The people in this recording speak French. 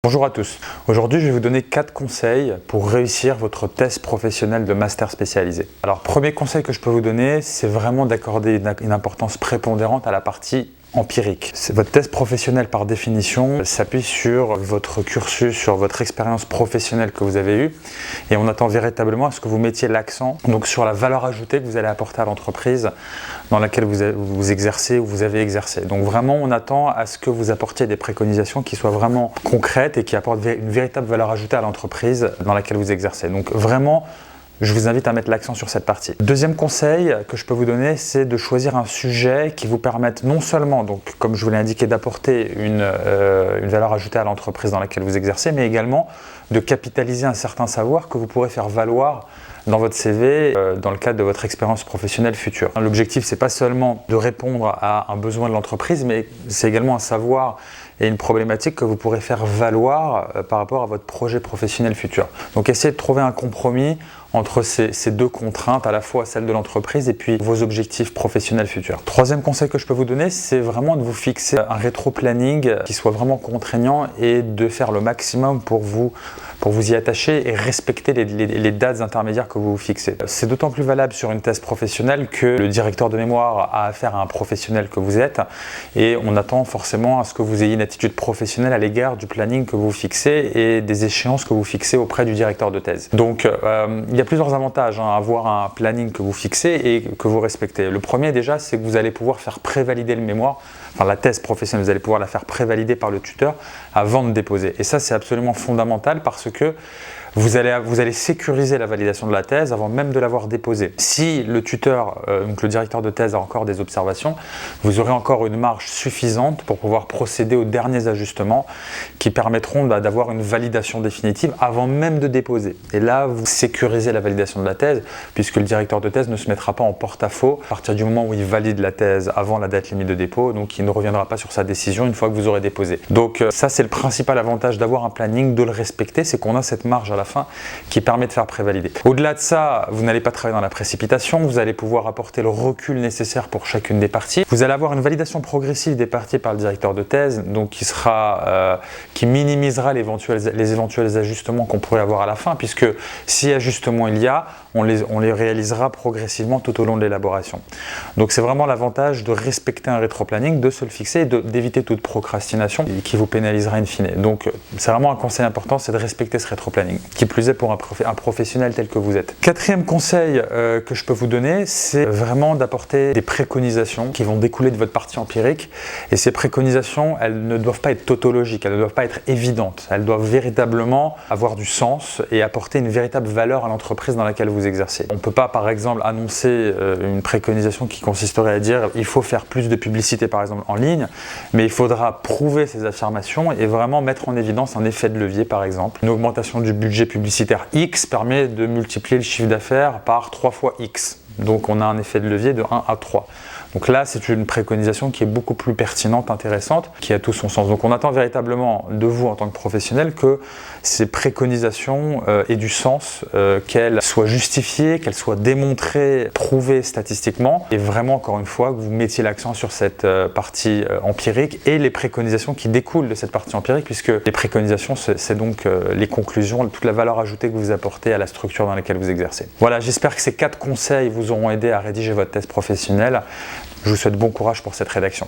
Bonjour à tous. Aujourd'hui, je vais vous donner 4 conseils pour réussir votre test professionnel de master spécialisé. Alors, premier conseil que je peux vous donner, c'est vraiment d'accorder une importance prépondérante à la partie empirique. Votre test professionnel, par définition, s'appuie sur votre cursus, sur votre expérience professionnelle que vous avez eue, et on attend véritablement à ce que vous mettiez l'accent donc sur la valeur ajoutée que vous allez apporter à l'entreprise dans laquelle vous exercez ou vous avez exercé. Donc vraiment, on attend à ce que vous apportiez des préconisations qui soient vraiment concrètes et qui apportent une véritable valeur ajoutée à l'entreprise dans laquelle vous exercez. Donc vraiment, je vous invite à mettre l'accent sur cette partie. Deuxième conseil que je peux vous donner, c'est de choisir un sujet qui vous permette non seulement, donc, comme je vous l'ai indiqué, d'apporter une valeur ajoutée à l'entreprise dans laquelle vous exercez, mais également de capitaliser un certain savoir que vous pourrez faire valoir dans votre CV dans le cadre de votre expérience professionnelle future. L'objectif, c'est pas seulement de répondre à un besoin de l'entreprise, mais c'est également un savoir et une problématique que vous pourrez faire valoir par rapport à votre projet professionnel futur. Donc essayez de trouver un compromis entre ces deux contraintes, à la fois celle de l'entreprise et puis vos objectifs professionnels futurs. Troisième conseil que je peux vous donner, c'est vraiment de vous fixer un rétro-planning qui soit vraiment contraignant et de faire le maximum pour vous y attacher et respecter les dates intermédiaires que vous vous fixez. C'est d'autant plus valable sur une thèse professionnelle que le directeur de mémoire a affaire à un professionnel que vous êtes et on attend forcément à ce que vous ayez une attitude professionnelle à l'égard du planning que vous fixez et des échéances que vous fixez auprès du directeur de thèse. Donc il y a plusieurs avantages à avoir un planning que vous fixez et que vous respectez. Le premier déjà, c'est que vous allez pouvoir faire prévalider le mémoire, enfin la thèse professionnelle, vous allez pouvoir la faire prévalider par le tuteur avant de déposer. Et ça, c'est absolument fondamental parce que vous allez sécuriser la validation de la thèse avant même de l'avoir déposée. Si le tuteur, donc le directeur de thèse, a encore des observations, vous aurez encore une marge suffisante pour pouvoir procéder aux derniers ajustements qui permettront d'avoir une validation définitive avant même de déposer. Et là, vous sécurisez la validation de la thèse puisque le directeur de thèse ne se mettra pas en porte-à-faux à partir du moment où il valide la thèse avant la date limite de dépôt, donc il ne reviendra pas sur sa décision une fois que vous aurez déposé. Donc ça, c'est le principal avantage d'avoir un planning, de le respecter, c'est qu'on a cette marge à la fin qui permet de faire prévalider. Au-delà de ça, vous n'allez pas travailler dans la précipitation, vous allez pouvoir apporter le recul nécessaire pour chacune des parties. Vous allez avoir une validation progressive des parties par le directeur de thèse, donc qui minimisera les éventuels ajustements qu'on pourrait avoir à la fin, puisque si ajustements il y a, on les réalisera progressivement tout au long de l'élaboration. Donc c'est vraiment l'avantage de respecter un rétro-planning, de se le fixer et d'éviter toute procrastination qui vous pénalisera in fine. Donc c'est vraiment un conseil important, c'est de respecter ce rétro-planning, qui plus est pour un professionnel tel que vous êtes. Quatrième conseil que je peux vous donner, c'est vraiment d'apporter des préconisations qui vont découler de votre partie empirique. Et ces préconisations, elles ne doivent pas être tautologiques, elles ne doivent pas être évidentes. Elles doivent véritablement avoir du sens et apporter une véritable valeur à l'entreprise dans laquelle vous exercez. On ne peut pas, par exemple, annoncer une préconisation qui consisterait à dire il faut faire plus de publicité, par exemple, en ligne, mais il faudra prouver ces affirmations et vraiment mettre en évidence un effet de levier, par exemple. Une augmentation du budget publicitaire X permet de multiplier le chiffre d'affaires par 3 fois X. Donc on a un effet de levier de 1 à 3. Donc là, c'est une préconisation qui est beaucoup plus pertinente, intéressante, qui a tout son sens. Donc on attend véritablement de vous en tant que professionnel que ces préconisations aient du sens, qu'elles soient justifiées, qu'elles soient démontrées, prouvées statistiquement, et vraiment, encore une fois, que vous mettiez l'accent sur cette partie empirique et les préconisations qui découlent de cette partie empirique, puisque les préconisations, c'est donc les conclusions, toute la valeur ajoutée que vous apportez à la structure dans laquelle vous exercez. Voilà, j'espère que ces 4 conseils vous auront aidé à rédiger votre thèse professionnelle. Je vous souhaite bon courage pour cette rédaction.